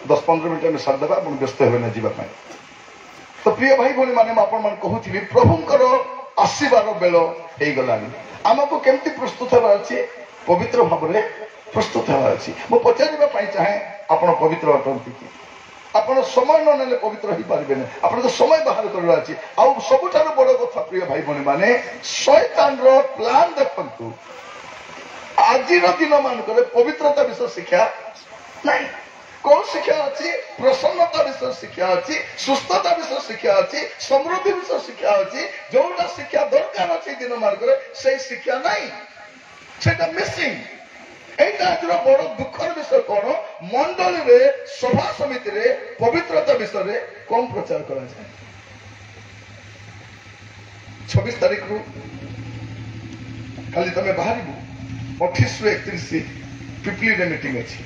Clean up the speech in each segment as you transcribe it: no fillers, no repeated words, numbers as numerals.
10-15 minute में सारिदेवा आप व्यस्त हे ना जावाई। तो प्रिय भाई भाई मैंने कहूली प्रभुंर आसबार बेल हो गला आमको केमती प्रस्तुत होगा अच्छे पवित्र भाव में प्रस्तुत होगा अच्छी मु पचारे चाहे आप पवित्र अटंती कि आप समय न नेले पवित्र हो पारे ना आप समय बाहर करवा अच्छी आउ सबुठ बड़ कथा प्रिय भाई भाई मैंने शैतान प्लान देखु आज दिन मानक पवित्रता विषय शिक्षा नहीं कौन शिक्षा अच्छी प्रसन्नता विषय शिक्षा अच्छी सुस्थता विषय शिक्षा अच्छी समृद्धि विषय शिक्षा अच्छी जोटा शिक्षा दरकार अच्छी दिन मार्ग से शिक्षा नहीं से मिसिंग यहाँ बड़ दुखर विषय कौन मंडली रे सभा समिति रे पवित्रता विषय कम प्रचार करा जाए 26 तारीख रु खाली तुम बाहर 28 रु 31 पिपली मीटिंग अच्छी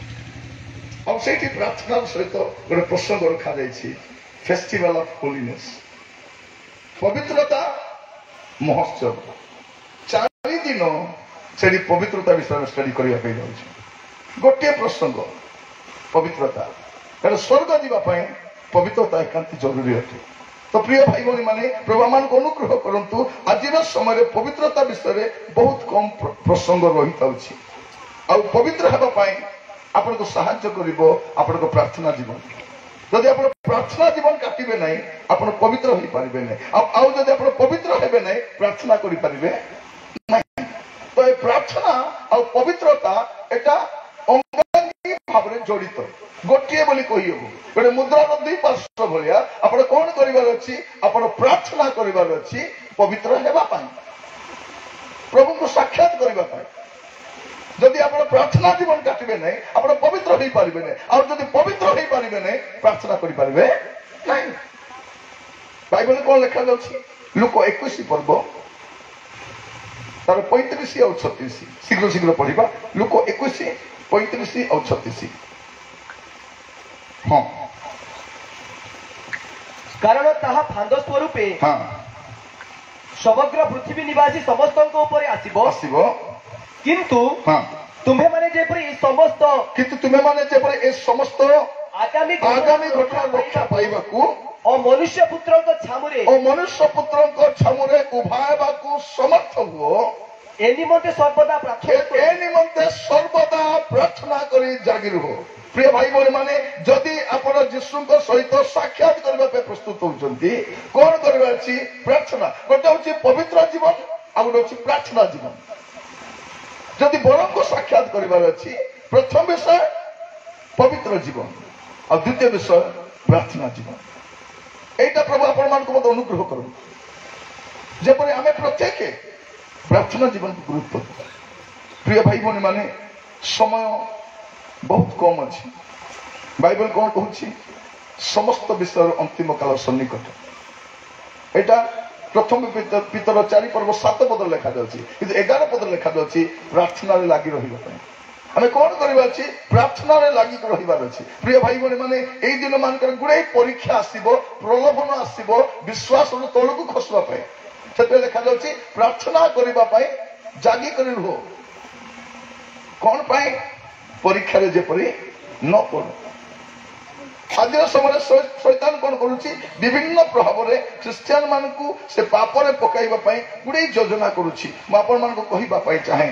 और से प्रार्थना सहित गोटे प्रसंग रखा फेस्टिवल ऑफ होलीनेस पवित्रता महोत्सव 4 दिन से पवित्रता विषय स्टडी करने गोटे प्रसंग पवित्रता कारण स्वर्ग जावाई पवित्रता एकांत जरूरी अटे। तो प्रिय भाई भाई मैंने प्रभु मान को अनुग्रह करंतु आज समय पवित्रता विषय बहुत कम प्रसंग रही था पवित्र होगापाई आपण को साहाय्य करिवो आपण को प्रार्थना जीवन जदि आपण प्रार्थना जीवन काटिबे नहीं आपण पवित्र होई पारिबे नहीं आउ जदि आपण पवित्र हेबे नहीं प्रार्थना करि पारिबे नहीं। तो ए प्रार्थना और पवित्रता एटा अंगांगी भाव रे जड़ित गोटिए बोली कहि हो गोटे मुद्रा रो दुई पार्श्व भलिया आपण कोन करिवार अछि आपण प्रार्थना करिवार अछि पवित्र हेबा पाई प्रभु को साक्षात करिबा पाई जदि आप प्रार्थना जीवन काटिबे नहीं आप पवित्र हो पारे नहीं और जदि पवित्र हो पारे नहीं प्रार्थना करें नहीं। बाइबल कौन लिखा जाऊँ लुक 21 पर्व तार 35 और 36 शीघ्र शीघ्र पढ़ा लुक 21 35 और 36 हाँ कारण ताहा फांद स्वरूपे हाँ समग्र पृथ्वी निवासी समस्त आसीबो किंतु हाँ तुम्हें माने जेपरी समस्त किंतु तुम्हें माने जेपरी ए समस्त आगामी घटना रक्षा पाइबाकू और मनुष्य पुत्र छामुरे उभायबाकू समर्थ हुओ ए निमंते सर्वदा प्रार्थना करी जागी रहो। प्रिय भाई भाई माने जदि आपण जीशु सहित साक्षात करबा पे प्रस्तुत होउचंती कोन करबा अछि प्रार्थना गोटे होछि पवित्र जीवन आ गोटे होछि प्रार्थना जीवन जदि बर को साक्षात करिवार अछि प्रथम विषय पवित्र जीवन और द्वितीय विषय प्रार्थना जीवन एटा प्रभु आपण मान को मत अनुग्रह करू जेपरि आमे प्रत्येक प्रार्थना जीवन को गुरुत्व प्रिय भाई भौणी माने समय बहुत कम अछि बाइबल कौन कहूछि समस्त विषय अंतिम काल सन्निकट एटा प्रथम पितर 4 पर्व 7 पद लिखा जाउछि किंतु 11 पद लिखा जाउछि प्रार्थना रे लागि रहिबा पय हमें कौन करबा अछि प्रार्थना रे लागि रहिबार अछि। प्रिय भाई भौणी माने एई दिन मानकर गुडे परीक्षा आसीबो प्रलोभन आसीबो विश्वास रो तळकु खसबा पय सेते लिखा जाउछि प्रार्थना करबा पय जागी करि रहो कौन पाए परीक्षा रे जेपरि न पड़ो आज समय शैतान कौन करुच्ची विभिन्न प्रभाव में ख्रीस्टियान मानू से पापरे पकाइबा गुड़े योजना करुच्ची मुझे चाहे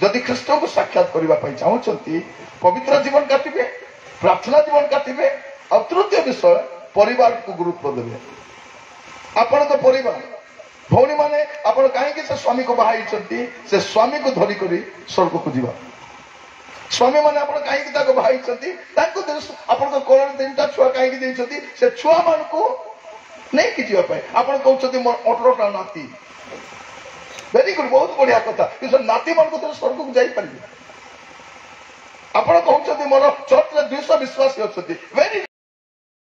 जदि ख्रीस्ट को साक्षात करने चाहते पवित्र जीवन काटिबे प्रार्थना जीवन काटिबे और तृतीय विषय परिवार को गुरुत्व देवे आपण तो परिवार भौणी माने आपण कहीं से स्वामी को बाहाई से स्वामी को धरिक स्वर्ग को जीवा स्वामी मैंने आप कहीं बाहर आपण कोल 3टा छुआ कहीं से छुआ मान को नहीं कि जावाई आप कहते मोर 18टा नाती वेरी गुड बहुत बढ़िया कथा कि नाती मान को स्वर्ग को जापर आप कहते मोर चर्च 200 विश्वासी अच्छा वेरी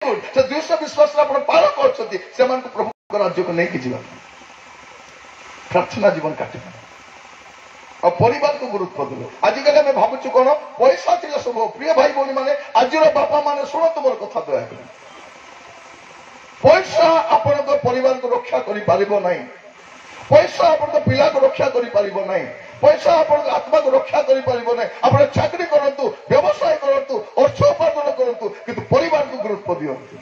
गुड से 200 विश्वास पालक अच्छा प्रभु राज्य को नहीं कि प्रार्थना जीवन काटे और परिवार को गुरुत्व देवे आजिकल आम भावुँ कौन पैसा थी सब प्रिय भाई भौणी मैंने आज बापा मैंने शुणु मोर कथा दया पैसा आपण परिवार को रक्षा कर पैसा आपण पिला को रक्षा कर पैसा आपण आत्मा को रक्षा कर आप चाकरी करूँ व्यवसाय करूँ अर्थ उपार्जन କରନ୍ତୁ କିନ୍ତୁ ପରିବାରକୁ ଗୁରୁତ୍ୱ ଦିଅନ୍ତୁ,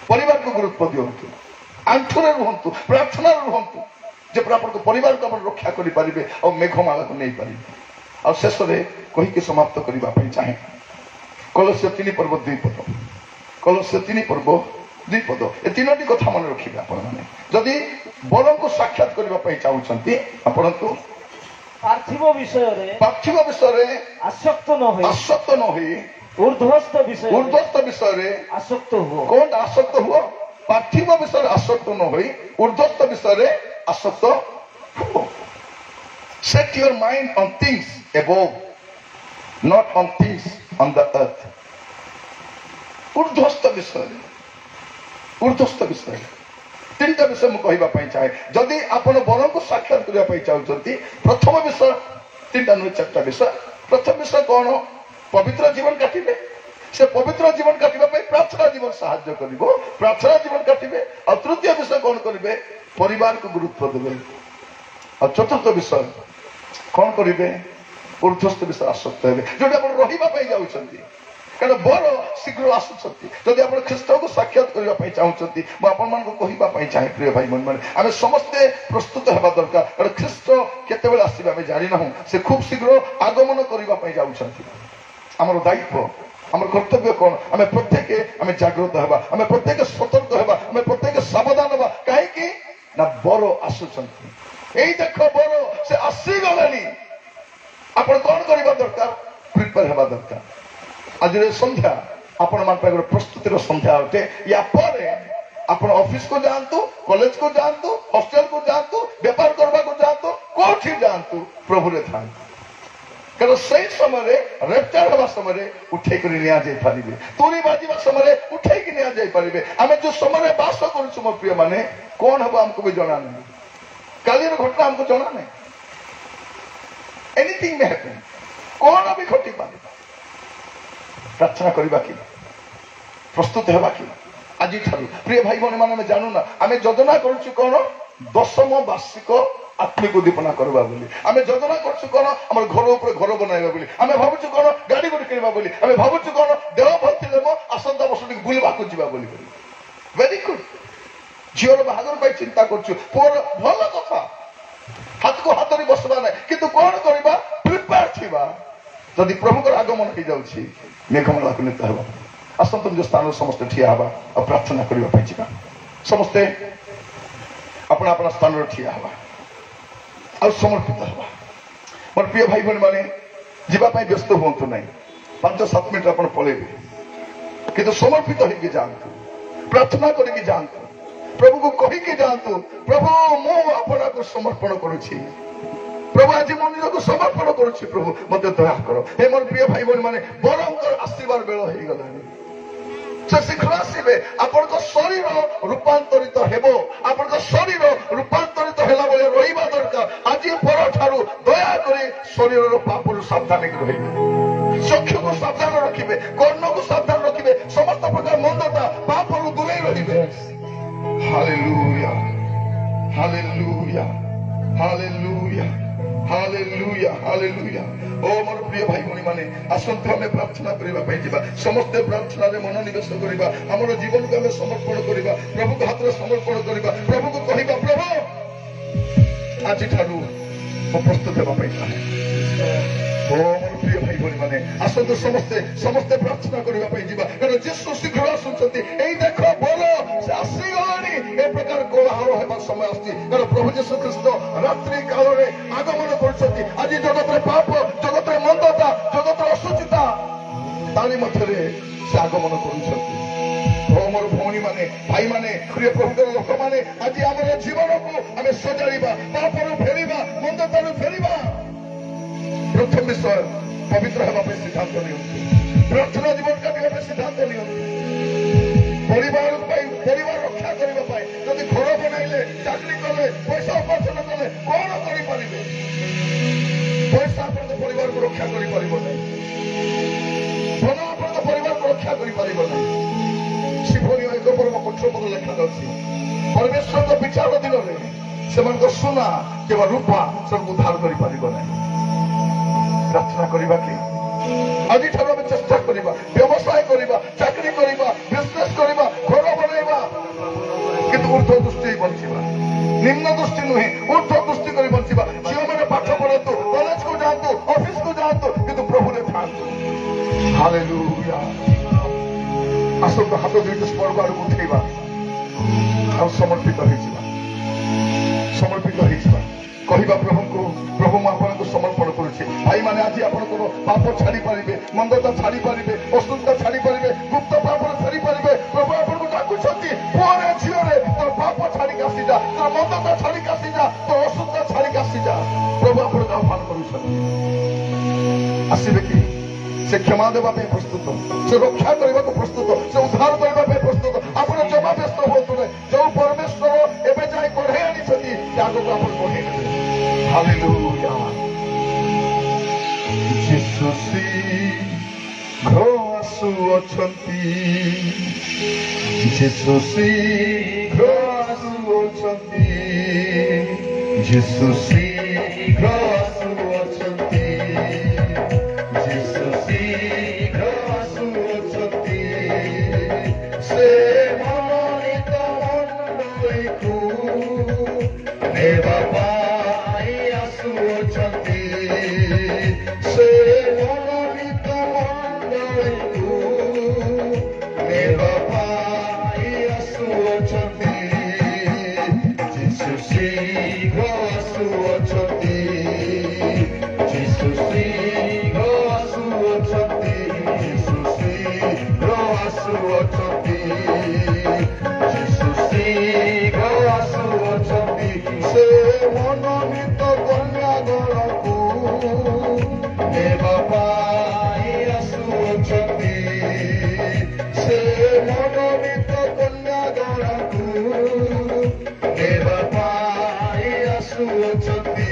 ପରିବାରକୁ ଗୁରୁତ୍ୱ ଦିଅନ୍ତୁ, ଆଣ୍ଠୁରେ ରୁହନ୍ତୁ, ପ୍ରାର୍ଥନାରେ ରୁହନ୍ତୁ, ଯେପରି ଆପଣଙ୍କ ପରିବାରକୁ ଆପଣ ରକ୍ଷା କରିପାରିବେ ଆଉ ମେଘମାଳାକୁ ନେଇପାରିବେ। ଆଉ ଶେଷରେ କହିକି ସମାପ୍ତ କରିବା ପାଇଁ ଚାହେଁ କଲୋସ୍ୟ 3 ପର୍ବ 2 ପଦ, କଲୋସ୍ୟ 3 ପର୍ବ 2 ପଦ, ଏ ତିନୋଟି କଥା ମନେ ରଖିବେ ଆପଣମାନେ। ଯଦି ବରଙ୍କୁ ସାକ୍ଷାତ କରିବା ପାଇଁ ଚାହୁଁଛନ୍ତି ଆପଣଙ୍କୁ ପାର୍ଥିବ ବିଷୟରେ ଆସକ୍ତ ନ ହୋଇ ঊର୍ଧ୍ୱସ୍ଥ ବିଷୟରେ ଆସକ୍ତ ହୁଅ। କଣ ଆସକ୍ତ ହୁଅ? ପାର୍ଥିବ ବିଷୟରେ ଆସକ୍ତ ନ ହୋଇ ঊର୍ଧ୍ୱସ୍ଥ ବିଷୟରେ ଆସକ୍ତ ହୁଅ। Set your mind on things above, not on things on the earth. ঊର୍ଧ୍ୱସ୍ଥ ବିଷୟରେ, ঊର୍ଧ୍ୱସ୍ଥ ବିଷୟରେ ତିନିଟା ବିଷୟ ମୁଁ କହିବା ପାଇଁ ଚାହେଁ। ଯଦି ଆପଣ ବରଙ୍କୁ ସାକ୍ଷାତ କରିବା ପାଇଁ ଚାହୁଁଛନ୍ତି, ପ୍ରଥମ ବିଷୟ, ତିନିଟା ନୁହେଁ 4ଟା ବିଷୟ। ପ୍ରଥମ ବିଷୟ କଣ? ପବିତ୍ର ଜୀବନ କାଟିବେ। ସେ ପବିତ୍ର ଜୀବନ କାଟିବା ପାଇଁ ପ୍ରାର୍ଥନା ଜୀବନ ସାହାଯ୍ୟ କରିବ, ପ୍ରାର୍ଥନା ଜୀବନ କାଟିବେ। ଆଉ ତୃତୀୟ ବିଷୟ କଣ କରିବେ? ପରିବାରକୁ ଗୁରୁତ୍ୱ ଦେବେ। ଆଉ ଚତୁର୍ଥ ବିଷୟ କଣ କରିବେ? ঊର୍ଧ୍ୱସ୍ଥ ବିଷୟ ଆସକ୍ତ ହେବେ, ଯୋଉଠି ଆପଣ ରହିବା ପାଇଁ ଯାଉଛନ୍ତି। କାରଣ ବର ଶୀଘ୍ର ଆସୁଛନ୍ତି। ଯଦି ଆପଣ ଖ୍ରୀଷ୍ଟଙ୍କୁ ସାକ୍ଷାତ କରିବା ପାଇଁ ଚାହୁଁଛନ୍ତି, ମୁଁ ଆପଣମାନଙ୍କୁ କହିବା ପାଇଁ ଚାହେଁ ପ୍ରିୟ ଭାଇ ଭଉଣୀମାନେ, ଆମେ ସମସ୍ତେ ପ୍ରସ୍ତୁତ ହେବା ଦରକାର। କାରଣ ଖ୍ରୀଷ୍ଟ କେତେବେଳେ ଆସିବେ ଆମେ ଜାଣିନାହୁଁ। ସେ ଖୁବ୍ ଶୀଘ୍ର ଆଗମନ କରିବା ପାଇଁ ଯାଉଛନ୍ତି। ଆମର ଦାୟିତ୍ୱ, ଆମର କର୍ତ୍ତବ୍ୟ କଣ? ଆମେ ପ୍ରତ୍ୟେକ ଆମେ ଜାଗ୍ରତ ହେବା, ଆମେ ପ୍ରତ୍ୟେକ ସତର୍କ ହେବା, ଆମେ ପ୍ରତ୍ୟେକ ସାବଧାନ ହେବା। କାହିଁକି ନା ବର ଆସୁଛନ୍ତି। ଏଇ ଦେଖ ବର ସେ ଆସିଗଲେଣି। ଆପଣ କଣ କରିବା ଦରକାର? ପ୍ରିପେୟାର ହେବା ଦରକାର। ଆଜିର ସନ୍ଧ୍ୟା ଆପଣମାନଙ୍କ ପାଇଁ ଗୋଟେ ପ୍ରସ୍ତୁତିର ସନ୍ଧ୍ୟା ଅଟେ। ୟା ପରେ ଆପଣ ଅଫିସକୁ ଯାଆନ୍ତୁ, କଲେଜକୁ ଯାଆନ୍ତୁ, ହଷ୍ଟେଲକୁ ଯାଆନ୍ତୁ, ବେପାର କରିବାକୁ ଯାଆନ୍ତୁ, କୋଉଠି ଯାଆନ୍ତୁ, ପ୍ରଭୁରେ ଥାଆନ୍ତୁ। କାରଣ ସେଇ ସମୟରେ ରେପ୍ଚର ହେବା ସମୟରେ ଉଠେଇକରି ନିଆଯାଇପାରିବେ, ତୁରି ବାଜିବା ସମୟରେ ଉଠେଇକି ନିଆଯାଇପାରିବେ। ଆମେ ଯୋଉ ସମୟରେ ବାସ କରୁଛୁ ମୋ ପ୍ରିୟ ମାନେ, କଣ ହବ ଆମକୁ ବି ଜଣା ନାହିଁ। କାଲିର ଘଟଣା ଆମକୁ ଜଣା ନାହିଁ। ଏନିଥିଙ୍ଗ ମେ ହ୍ୟାପେନ୍, କଣ ବି ଘଟିପାରେ। ପ୍ରାର୍ଥନା କରିବା କି, ପ୍ରସ୍ତୁତ ହେବା କି ଆଜିଠାରୁ? ପ୍ରିୟ ଭାଇ ଭଉଣୀ ମାନେ, ଆମେ ଜାଣୁନା, ଆମେ ଯୋଜନା କରୁଛୁ କଣ? 10ମ ବାର୍ଷିକ ଆତ୍ମିକ ଉଦ୍ଦୀପନା କରିବା ବୋଲି। ଆମେ ଯୋଜନା କରୁଛୁ କଣ? ଆମର ଘର ଉପରେ ଘର ବନାଇବା ବୋଲି। ଆମେ ଭାବୁଛୁ କଣ? ଗାଡି ଗୋଟେ କିଣିବା ବୋଲି। ଆମେ ଭାବୁଛୁ କଣ? ଦେହ ଭଲ ଥିଲେ ଆସନ୍ତା ବର୍ଷ ଟିକେ ବୁଲିବାକୁ ଯିବା ବୋଲି। Very good. ଝିଅର ବାହାଘର ପାଇଁ ଚିନ୍ତା କରୁଛୁ, ପୁଅର ଭଲ କଥା, ହାତକୁ ହାତରେ ବସିବା ନାହିଁ, କିନ୍ତୁ କଣ କରିବା? ପ୍ରିପେୟାର ଥିବା। ଯଦି ପ୍ରଭୁଙ୍କର ଆଗମନ ହେଇଯାଉଛି, ମେଘମାଳାକୁ ନେତା ହେବା। ଆସନ୍ତୁ ନିଜ ସ୍ଥାନରେ ସମସ୍ତେ ଠିଆ ହେବା ଆଉ ପ୍ରାର୍ଥନା କରିବା ପାଇଁ ଯିବା। ସମସ୍ତେ ଆପଣ ଆପଣ ସ୍ଥାନରେ ଠିଆ ହେବା ଆଉ ସମର୍ପିତ ହେବା। ମୋର ପ୍ରିୟ ଭାଇ ଭଉଣୀ ମାନେ, ଯିବା ପାଇଁ ବ୍ୟସ୍ତ ହୁଅନ୍ତୁ ନାହିଁ। 5-7 ମିନିଟ ଆପଣ ପଳେଇବେ, କିନ୍ତୁ ସମର୍ପିତ ହେଇକି ଯାଆନ୍ତୁ, ପ୍ରାର୍ଥନା କରିକି ଯାଆନ୍ତୁ, ପ୍ରଭୁକୁ କହିକି ଯାଆନ୍ତୁ, ପ୍ରଭୁ ମୁଁ ଆପଣଙ୍କୁ ସମର୍ପଣ କରୁଛି। ପ୍ରଭୁ ଆଜି ମୁଁ ନିଜକୁ ସମର୍ପଣ କରୁଛି, ପ୍ରଭୁ ମତେ ଦୟା କର। ହେ ମୋର ପ୍ରିୟ ଭାଇ ଭଉଣୀ ମାନେ, ବରଙ୍କର ଆସିବାର ବେଳ ହେଇଗଲାଣି। ସେ ଶୀଘ୍ର ଆସିବେ। ଆପଣଙ୍କ ଶରୀର ରୂପାନ୍ତରିତ ହେବ। ଆପଣଙ୍କ ଶରୀର ରୂପାନ୍ତରିତ ହେଲା ଭଳି ରହିବା ଦରକାର। ଆଜି ପରଠାରୁ ଦୟାକରି ଶରୀରର ପାପରୁ ସାବଧାନ ରହିବେ, ଚକ୍ଷୁକୁ ସାବଧାନ ରଖିବେ, କର୍ଣ୍ଣକୁ ସାବଧାନ ରଖିବେ, ସମସ୍ତ ପ୍ରକାର ମନ୍ଦତା ପାପରୁ ଦୂରେଇ ରହିବେ। Hallelujah, hallelujah, hallelujah, hallelujah, hallelujah. ଓ ମୋର ପ୍ରିୟ ଭାଇ ଭଉଣୀ ମାନେ, ଆସନ୍ତୁ ଆମେ ପ୍ରାର୍ଥନା କରିବା ପାଇଁ ଯିବା। ସମସ୍ତେ ପ୍ରାର୍ଥନାରେ ମନୋନିବେଶ କରିବା। ଆମର ଜୀବନକୁ ଆମେ ସମର୍ପଣ କରିବା, ପ୍ରଭୁଙ୍କ ହାତରେ ସମର୍ପଣ କରିବା। ପ୍ରଭୁକୁ କହିବା, ପ୍ରଭୁ ଆଜିଠାରୁ ମୁଁ ପ୍ରସ୍ତୁତ ହେବା ପାଇଁ ଚାହେଁ। ଓ ମୋର ପ୍ରିୟ ଭାଇ ଭଉଣୀ ମାନେ, ଆସନ୍ତୁ ସମସ୍ତେ ପ୍ରାର୍ଥନା କରିବା ପାଇଁ ଯିବା। କାରଣ ଯୀଶୁ ଶୀଘ୍ର ଆସୁଛନ୍ତି। ଏଇ ଦେଖ ବର ସେ ଆସିଗଲାଣି। ଏ ପ୍ରକାର କୋଳାହଳ ହେବା ସମୟ ଆସୁଛି। କାରଣ ପ୍ରଭୁ ଯୀଶୁ ଖ୍ରୀଷ୍ଟ ରାତ୍ରି କାଳରେ ଆଗମନ କରୁଛନ୍ତି। ଆଜି ଜଗତରେ ପାପ, ଜଗତରେ ମନ୍ଦତା, ଜଗତରେ ଅସୁଚିତା, ତାରି ମଧ୍ୟରେ ସେ ଆଗମନ କରୁଛନ୍ତି। ଓ ମୋର ଭଉଣୀ ମାନେ, ଭାଇ ମାନେ, ପ୍ରିୟ ପ୍ରଭୁଙ୍କର ଲୋକମାନେ, ଆଜି ଆମର ଜୀବନକୁ ଆମେ ସଜାଡ଼ିବା, ପାପରୁ ଫେରିବା, ମନ୍ଦତାରୁ ଫେରିବା। ପ୍ରଥମ ବିଷୟ, ପବିତ୍ର ହେବା ପାଇଁ ସିଦ୍ଧାନ୍ତ ନିଅନ୍ତୁ, ପ୍ରାର୍ଥନା ଜୀବନ କାଟିବା ପାଇଁ ସିଦ୍ଧାନ୍ତ ନିଅନ୍ତୁ। ପରିବାର ରକ୍ଷା କରିବା ପାଇଁ ଯଦି ଘର ବନାଇଲେ, ଚାକରି କଲେ, ପଇସା ଉପାର୍ଜନ କଲେ, କଣ କରିପାରିବେ? ପଇସା ଆପଣଙ୍କ ପରିବାରକୁ ରକ୍ଷା କରିପାରିବ ନାହିଁ, ଧନ ଆପଣଙ୍କ ପରିବାରକୁ ରକ୍ଷା କରିପାରିବ ନାହିଁ। ସିଫୋନି 1 ପର୍ବ 18 ପଦ ଲେଖାଯାଉଛି, ପରମେଶ୍ୱରଙ୍କ ବିଚାର ଦିନରେ ସେମାନଙ୍କ ସୁନା କିମ୍ବା ରୂପା ସେମାନଙ୍କୁ ଉଦ୍ଧାର କରିପାରିବ ନାହିଁ। ପ୍ରାର୍ଥନା କରିବା କି ଆଜିଠାରୁ ଆମେ ଚେଷ୍ଟା କରିବା, ବ୍ୟବସାୟ କରିବା, ଚାକିରି କରିବା, ବିଜନେସ୍ କରିବା, ଘର ବନେଇବା, କିନ୍ତୁ ଉର୍ଦ୍ଧ୍ୱ ଦୃଷ୍ଟି ବଞ୍ଚିବା, ନିମ୍ନ ଦୃଷ୍ଟି ନୁହେଁ, ଉର୍ଦ୍ଧ୍ୱ ଦୃଷ୍ଟି କରି ବଞ୍ଚିବା। ଝିଅମାନେ ପାଠ ପଢନ୍ତୁ, କଲେଜକୁ ଯାଆନ୍ତୁ, ଅଫିସକୁ ଯାଆନ୍ତୁ, କିନ୍ତୁ ପ୍ରଭୁରେ ଥାଆନ୍ତୁ। ହାଲେଲୁୟା। ଆସନ୍ତୁ ହାତ ଦୁଇଟି ସ୍ପର୍ଗ ଆଡ଼କୁ ଉଠେଇବା ଆଉ ସମର୍ପିତ ହେଇଯିବା, ସମର୍ପିତ ହେଇଯିବା। କହିବା ପ୍ରଭୁଙ୍କୁ, ପ୍ରଭୁ ମୁଁ ଆପଣଙ୍କୁ ସମର୍ପଣ କରୁଛି। ଭାଇମାନେ ଆଜି ଆପଣଙ୍କର ପାପ ଛାଡି ପାରିବେ, ମନ୍ଦତା ଛାଡି ପାରିବେ, ଅସୁସ୍ଥତା ଛାଡି ପାରିବେ, ଗୁପ୍ତ ପାପରେ ଫେରି ପାରିବେ। ପ୍ରଭୁ ଆପଣଙ୍କୁ ଡାକୁଛନ୍ତି, ପୁଅରେ ଝିଅରେ ତୋର ପାପ ଛାଡିକି ଆସିଯା, ତୋର ମନ୍ଦତା ଛାଡିକି ଆସିଯା, ତୋର ଅସୁସ୍ଥତା ଛାଡିକି ଆସିଯା। ପ୍ରଭୁ ଆପଣଙ୍କୁ ଆହ୍ୱାନ କରୁଛନ୍ତି। ଆସିବେ କି? ସେ କ୍ଷମା ଦେବା ପାଇଁ ପ୍ରସ୍ତୁତ, ସେ ରକ୍ଷା କରିବାକୁ ପ୍ରସ୍ତୁତ, ସେ ଉଦ୍ଧାର କରିବା ପାଇଁ ପ୍ରସ୍ତୁତ। ଆପଣ ଜମା ବ୍ୟସ୍ତ ହୁଅନ୍ତୁ ନାହିଁ। ଯୋଉ ପରମେଶ୍ୱର ଏବେ ଯାଇ କଢେଇ ଆଣିଛନ୍ତି, ଆଗକୁ ଆପଣ କଢେଇ ନେବେ। ହାଲେଲୁୟା। ଯୀଶୁ ଶୀଘ୍ର ଆସୁଅଛନ୍ତି, ଯୀଶୁ ଶୀଘ୍ର ଆସୁଅଛନ୍ତି, ଯୀଶୁ ଶୀଘ୍ର ଆସୁଅଛନ୍ତି, ଯୀଶୁ ଶୀଘ୍ର ଆସୁଅଛନ୍ତି। ସେ ମନୋନୀତ ମଣ୍ଡଳୀକୁ ନେବା ପାଇଁ ଆସୁଅଛନ୍ତି, ସେ ମନୋନୀତ ମଣ୍ଡଳୀକୁ ନେବା ପାଇଁ ଆସୁଅଛନ୍ତି। ଯୀଶୁ ଶୀଘ୍ର ଆସୁଅଛନ୍ତି, ଯୀଶୁ ଶୀଘ୍ର ଆସୁଅଛନ୍ତି, ଯୀଶୁ ଶୀଘ୍ର ଆସୁଅଛନ୍ତି, ଯୀଶୁ ଶୀଘ୍ର ଆସୁଅଛନ୍ତି। ସେ ମନୋନୀତ କନ୍ୟାଗଣକୁ ନେବା ପାଇଁ ଆସୁଅଛନ୍ତି, ସେ ମନୋନୀତ କନ୍ୟାଗଣକୁ ନେବା ପାଇଁ ଆସୁଅଛନ୍ତି।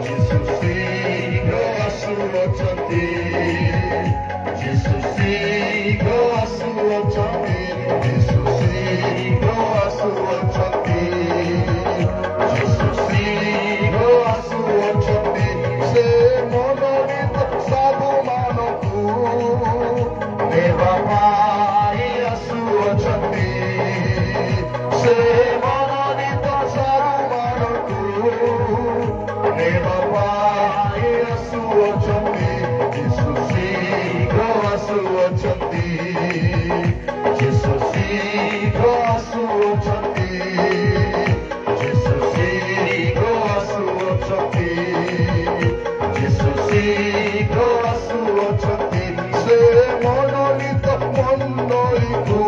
ଯୀଶୁ ଶୀଘ୍ର ଆସୁଅଛନ୍ତି, ଯୀଶୁ ଶୀଘ୍ର ଆସୁଅଛନ୍ତି, ଯୀଶୁ ଶୀଘ୍ର ଆସୁଅଛନ୍ତି, ଯୀଶୁ ଶୀଘ୍ର ଆସୁଅଛନ୍ତି। ସେ ମନୋନୀତ ସାଧୁମାନଙ୍କୁ ନେବା ପାଇଁ ଆସୁଅଛନ୍ତି, ସେ ମନୋନୀତ ସାଧୁମାନଙ୍କୁ ନେବା ପାଇଁ ଆସୁଅଛନ୍ତି। ଯୀଶୁ ଶୀଘ୍ର ଆସୁଅଛନ୍ତି, ଯୀଶୁ ଶୀଘ୍ର ଆସୁଅଛନ୍ତି, ଯୀଶୁ ଶୀଘ୍ର ଆସୁଅଛନ୍ତି, ଯୀଶୁ ଶୀଘ୍ର ଆସୁଅଛନ୍ତି। ସେ ମନୋନୀତ ମଣ୍ଡଳୀକୁ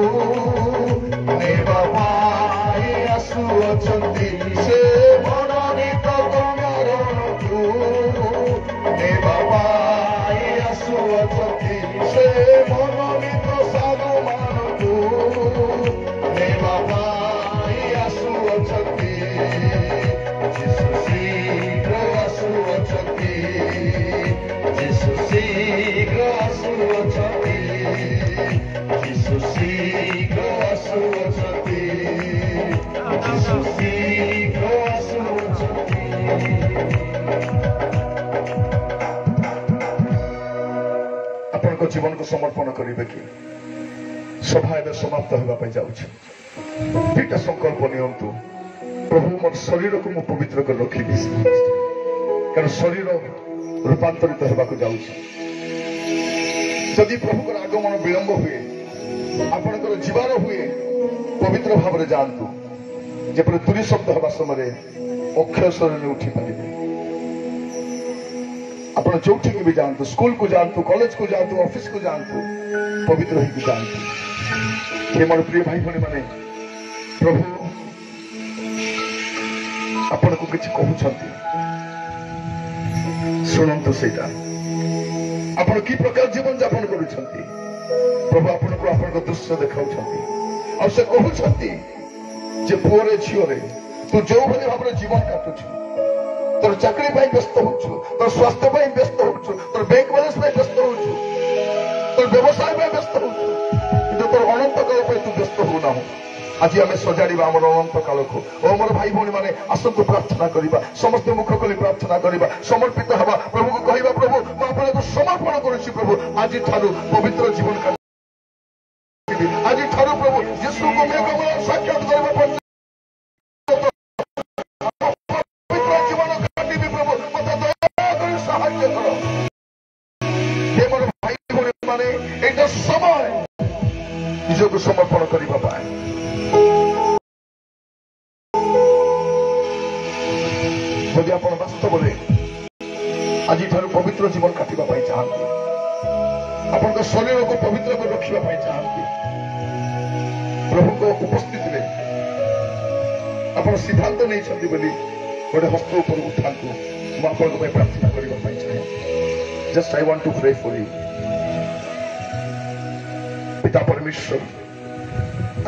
ନେବା ପାଇଁ ଆସୁଅଛନ୍ତି, ସେ ମନୋନୀତ କନ୍ୟାଗଣକୁ ନେବା ପାଇଁ ଆସୁଅଛନ୍ତି, ସେ ମନୋନୀତ ସାଧୁମାନଙ୍କୁ ନେବା ପାଇଁ ଆସୁଅଛନ୍ତି। ଯୀଶୁ ଶୀଘ୍ର ଆସୁଅଛନ୍ତି, ଯୀଶୁ ଶୀଘ୍ର ଆସୁଅଛନ୍ତି, ଯୀଶୁ ଶୀଘ୍ର ଆସୁଅଛନ୍ତି, ଯୀଶୁ ଶୀଘ୍ର ଆସୁଅଛନ୍ତି। ଆପଣଙ୍କ ଜୀବନକୁ ସମର୍ପଣ କରିବେ କି? ସଭା ଏବେ ସମାପ୍ତ ହେବା ପାଇଁ ଯାଉଛି। ଦୁଇଟା ସଂକଳ୍ପ ନିଅନ୍ତୁ। ପ୍ରଭୁ ମୋର ଶରୀରକୁ ମୁଁ ପବିତ୍ର କରି ରଖିବି, କାରଣ ଶରୀର ରୂପାନ୍ତରିତ ହେବାକୁ ଯାଉଛି। ଯଦି ପ୍ରଭୁଙ୍କର ଆଗମନ ବିଳମ୍ବ ହୁଏ, ଆପଣଙ୍କର ଯିବାର ହୁଏ, ପବିତ୍ର ଭାବରେ ଯାଆନ୍ତୁ, ଯେପରି ତୁରୀ ଶବ୍ଦ ହେବା ସମୟରେ ଅକ୍ଷୟ ଶରୀରରେ ଉଠି ପାରିବେ। ଆପଣ ଯୋଉଠିକି ବି ଯାଆନ୍ତୁ, ସ୍କୁଲକୁ ଯାଆନ୍ତୁ, କଲେଜକୁ ଯାଆନ୍ତୁ, ଅଫିସକୁ ଯାଆନ୍ତୁ, ପବିତ୍ର ହେଇକି ଯାଆନ୍ତୁ। ହେ ମୋର ପ୍ରିୟ ଭାଇ ଭଉଣୀ ମାନେ, ପ୍ରଭୁ ଆପଣଙ୍କୁ କିଛି କହୁଛନ୍ତି, ଶୁଣନ୍ତୁ ସେଇଟା। ଆପଣ କି ପ୍ରକାର ଜୀବନ ଯାପନ କରୁଛନ୍ତି? ପ୍ରଭୁ ଆପଣଙ୍କୁ ଆପଣଙ୍କ ଦୃଶ୍ୟ ଦେଖାଉଛନ୍ତି, ଆଉ ସେ କହୁଛନ୍ତି ଯେ ପୁଅରେ ଝିଅରେ ତୁ ଯୋଉଭଳି ଭାବରେ ଜୀବନ କାଟୁଛୁ, ତୋର ଚାକିରି ପାଇଁ ବ୍ୟସ୍ତ ହଉଛୁ, ତୋର ସ୍ୱାସ୍ଥ୍ୟ ପାଇଁ ବ୍ୟସ୍ତ ହଉଛୁ, ତୋର ବ୍ୟାଙ୍କ ବାଲାନ୍ସ ପାଇଁ ବ୍ୟସ୍ତ ହଉଛୁ, ତୋର ବ୍ୟବସାୟ ପାଇଁ ବ୍ୟସ୍ତ ହଉଛୁ, କିନ୍ତୁ ତୋର ଅନନ୍ତ କାଳ ପାଇଁ ତୁ ବ୍ୟସ୍ତ ହଉନାହୁଁ। ଆଜି ଆମେ ସଜାଡ଼ିବା ଆମର ଅନନ୍ତ କାଳକୁ। ଓ ମୋର ଭାଇ ଭଉଣୀ ମାନେ ଆସନ୍ତୁ ପ୍ରାର୍ଥନା କରିବା, ସମସ୍ତେ ମୁଖ ଖୋଲି ପ୍ରାର୍ଥନା କରିବା, ସମର୍ପିତ ହେବା, ପ୍ରଭୁକୁ କହିବା, ପ୍ରଭୁ ମୁଁ ଆପଣଙ୍କୁ ସମର୍ପଣ କରୁଛି ପ୍ରଭୁ, ଆଜିଠାରୁ ପବିତ୍ର ଜୀବନ କାଟିବି, ଆଜିଠାରୁ ପ୍ରଭୁ ଯୀଶୁଙ୍କୁ ମେଘମୟ ସାକ୍ଷାତ କରିବା ପର୍ଯ୍ୟନ୍ତ ପବିତ୍ର ଜୀବନ କାଟିବି ପ୍ରଭୁ, ମତେ ଦୟାକରି ସାହାଯ୍ୟ କର। ହେ ମୋର ଭାଇ ଭଉଣୀ ମାନେ, ଏଇଟା ସମୟ ନିଜକୁ ସମର୍ପଣ କରିବା ପାଇଁ। ଯଦି ଆପଣ ବାସ୍ତବରେ ଆଜିଠାରୁ ପବିତ୍ର ଜୀବନ କାଟିବା ପାଇଁ ଚାହାନ୍ତି, ଆପଣଙ୍କ ଶରୀରକୁ ପବିତ୍ର କରି ରଖିବା ପାଇଁ ଚାହାନ୍ତି, ପ୍ରଭୁଙ୍କ ଉପସ୍ଥିତିରେ ଆପଣ ସିଦ୍ଧାନ୍ତ ନେଇଛନ୍ତି ବୋଲି ଗୋଟେ ହସ୍ତ ଉପରକୁ ଉଠାନ୍ତୁ। ମୁଁ ଆପଣଙ୍କ ପାଇଁ ପ୍ରାର୍ଥନା କରିବା ପାଇଁ ଚାହେଁ। Just I want to pray for you. ପିତା ପରମେଶ୍ୱର,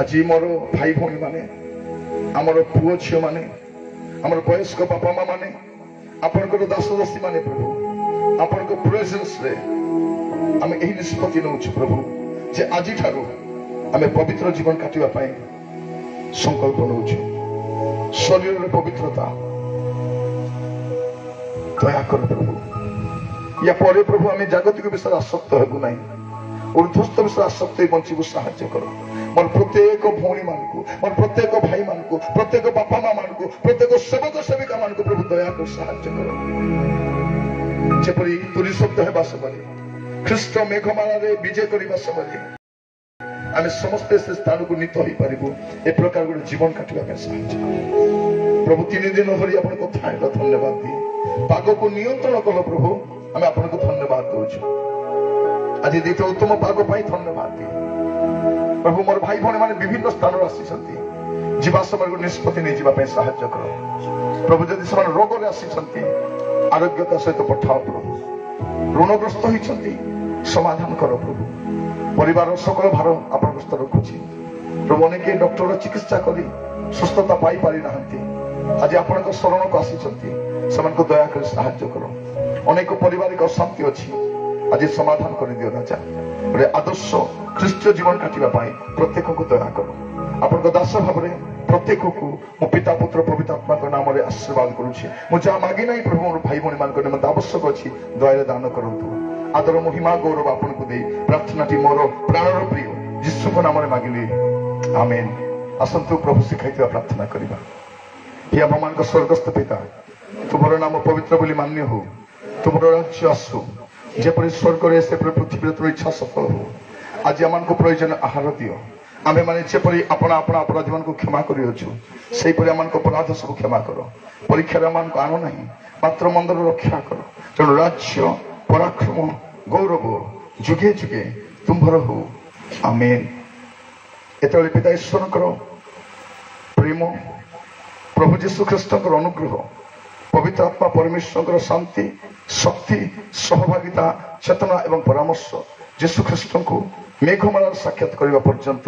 ଆଜି ମୋର ଭାଇ ଭଉଣୀ ମାନେ, ଆମର ପୁଅ ଝିଅ ମାନେ, ଆମର ବୟସ୍କ ବାପା ମା ମାନେ, ଆପଣଙ୍କର ଦାସ ଦାସୀ ମାନେ ପ୍ରଭୁ, ଆପଣଙ୍କ ପ୍ରେଜେନ୍ସରେ ଆମେ ଏହି ନିଷ୍ପତ୍ତି ନେଉଛୁ ପ୍ରଭୁ ଯେ ଆଜିଠାରୁ ଆମେ ପବିତ୍ର ଜୀବନ କାଟିବା ପାଇଁ ସଂକଳ୍ପ ନେଉଛୁ। ଶରୀରର ପବିତ୍ରତା ଦୟାକର ପ୍ରଭୁ। ୟା ପରେ ପ୍ରଭୁ ଆମେ ଜାଗତିକ ବିଷୟରେ ଆସକ୍ତ ହେବୁ ନାହିଁ, ଉର୍ଦ୍ଧ୍ୱସ୍ଥ ବିଷୟରେ ଆସକ୍ତ ହୋଇ ବଞ୍ଚିବୁ ସାହାଯ୍ୟ କର। ମୋର ପ୍ରତ୍ୟେକ ଭଉଣୀ ମାନଙ୍କୁ, ମୋର ପ୍ରତ୍ୟେକ ଭାଇ ମାନଙ୍କୁ, ପ୍ରତ୍ୟେକ ବାପା ମା ମାନଙ୍କୁ, ପ୍ରତ୍ୟେକ ସେବକ ସେବିକା ମାନଙ୍କୁ ପ୍ରଭୁ ଦୟାକରି ସାହାଯ୍ୟ କର। ଯେପରି ତୁରୀ ଶବ୍ଦ ହେବା ସମୟରେ, ଖ୍ରୀଷ୍ଟ ମେଘମାଳାରେ ବିଜେ କରିବା ସମୟରେ ଆମେ ସମସ୍ତେ ସେ ସ୍ଥାନକୁ ନୀତ ହୋଇପାରିବୁ, ଏ ପ୍ରକାର ଗୋଟେ ଜୀବନ କାଟିବା ପାଇଁ ସାହାଯ୍ୟ କର ପ୍ରଭୁ। 3 ଦିନ ଧରି ଆପଣ କଥା ହେବା, ଧନ୍ୟବାଦ ଦିଏ। ପାଗକୁ ନିୟନ୍ତ୍ରଣ କଲ ପ୍ରଭୁ, ଆମେ ଆପଣଙ୍କୁ ଧନ୍ୟବାଦ ଦଉଛୁ। ଆଜି ଦେଇଥିବା ଉତ୍ତମ ପାଗ ପାଇଁ ଧନ୍ୟବାଦ ଦିଏ ପ୍ରଭୁ। ମୋର ଭାଇ ଭଉଣୀ ମାନେ ବିଭିନ୍ନ ସ୍ଥାନରୁ ଆସିଛନ୍ତି, ଯିବା ସମୟରେ ନିଷ୍ପତ୍ତି ନେଇଯିବା ପାଇଁ ସାହାଯ୍ୟ କର ପ୍ରଭୁ। ଯଦି ସେମାନେ ରୋଗରେ ଆସିଛନ୍ତି, ଆରୋଗ୍ୟତା ସହିତ ପଠାଅ ପ୍ରଭୁ। ଋଣଗ୍ରସ୍ତ ହୋଇଛନ୍ତି, ସମାଧାନ କର ପ୍ରଭୁ। ପରିବାରର ସକଳ ଭାର ଆପଣଙ୍କ ସ୍ତର ରଖୁଛି ପ୍ରଭୁ। ଅନେକ ଡକ୍ଟର ଚିକିତ୍ସା କରି ସୁସ୍ଥତା ପାଇପାରି ନାହାନ୍ତି, ଆଜି ଆପଣଙ୍କ ଶରଣକୁ ଆସିଛନ୍ତି, ସେମାନଙ୍କୁ ଦୟାକରି ସାହାଯ୍ୟ କର। ଅନେକ ପାରିବାରିକ ଅଶାନ୍ତି ଅଛି, ଆଜି ସମାଧାନ କରିଦିଅ ରାଜା। ଗୋଟେ ଆଦର୍ଶ ଖ୍ରୀଷ୍ଟ ଜୀବନ କାଟିବା ପାଇଁ ପ୍ରତ୍ୟେକଙ୍କୁ ଦୟା କର। ଆପଣଙ୍କ ଦାସ ଭାବରେ ପ୍ରତ୍ୟେକକୁ ମୁଁ ପିତା ପୁତ୍ର ପବିତ୍ର ଆତ୍ମାଙ୍କ ନାମରେ ଆଶୀର୍ବାଦ କରୁଛି। ମୁଁ ଯାହା ମାଗି ନାହିଁ ପ୍ରଭୁ, ମୋର ଭାଇ ଭଉଣୀ ମାନଙ୍କ ନିମନ୍ତେ ଆବଶ୍ୟକ ଅଛି, ଦୟାରେ ଦାନ କରନ୍ତୁ। ଆଦର ମହିମା ଗୌରବ ଆପଣଙ୍କୁ ଦେଇ ପ୍ରାର୍ଥନାଟି ମୋର ପ୍ରାଣର ପ୍ରିୟ ଯୀଶୁଙ୍କ ନାମରେ ମାଗିଲି, ଆମେନ୍। ଆସନ୍ତୁ ପ୍ରଭୁ ଶିଖାଇଥିବା ପ୍ରାର୍ଥନା କରିବା। হে ଆମମାନଙ୍କ ସ୍ୱର୍ଗସ୍ଥ ପିତା, ତୁମର ନାମ ପବିତ୍ର ବୋଲି ମାନ୍ୟ ହଉ, ତୁମର ରାଜ୍ୟ ଆସୁ, ଯେପରି ସ୍ୱର୍ଗରେ ସେପରି ପୃଥିବୀରେ ତୁମ ଇଚ୍ଛା ସଫଳ ହଉ। ଆଜି ଆମମାନଙ୍କୁ ପ୍ରୟୋଜନ ଆହାର ଦିଅ। ଆମେମାନେ ଯେପରି ଆପଣ ଅପରାଧୀମାନଙ୍କୁ କ୍ଷମା କରିଅଛୁ, ସେହିପରି ଆମମାନଙ୍କ ଅପରାଧ ସବୁ କ୍ଷମା କର। ପରୀକ୍ଷାରେ ଆମମାନଙ୍କୁ ଆଣ ନାହିଁ, ମାତ୍ର ମନ୍ଦର ରକ୍ଷା କର। ତେଣୁ ରାଜ୍ୟ, ପରାକ୍ରମ, ଗୌରବ ଯୁଗେ ଯୁଗେ ତୁମ୍ଭର ହଉ, ଆମେନ୍। ଏତେବେଳେ ପିତା ଈଶ୍ୱରଙ୍କର ପ୍ରେମ, ପ୍ରଭୁ ଯୀଶୁ ଖ୍ରୀଷ୍ଟଙ୍କର ଅନୁଗ୍ରହ, ପବିତ୍ର ଆତ୍ମା ପରମେଶ୍ୱରଙ୍କର ଶାନ୍ତି, ଶକ୍ତି, ସହଭାଗିତା, ଚେତନା ଏବଂ ପରାମର୍ଶ ଯୀଶୁ ଖ୍ରୀଷ୍ଟଙ୍କୁ ମେଘମାଳାର ସାକ୍ଷାତ କରିବା ପର୍ଯ୍ୟନ୍ତ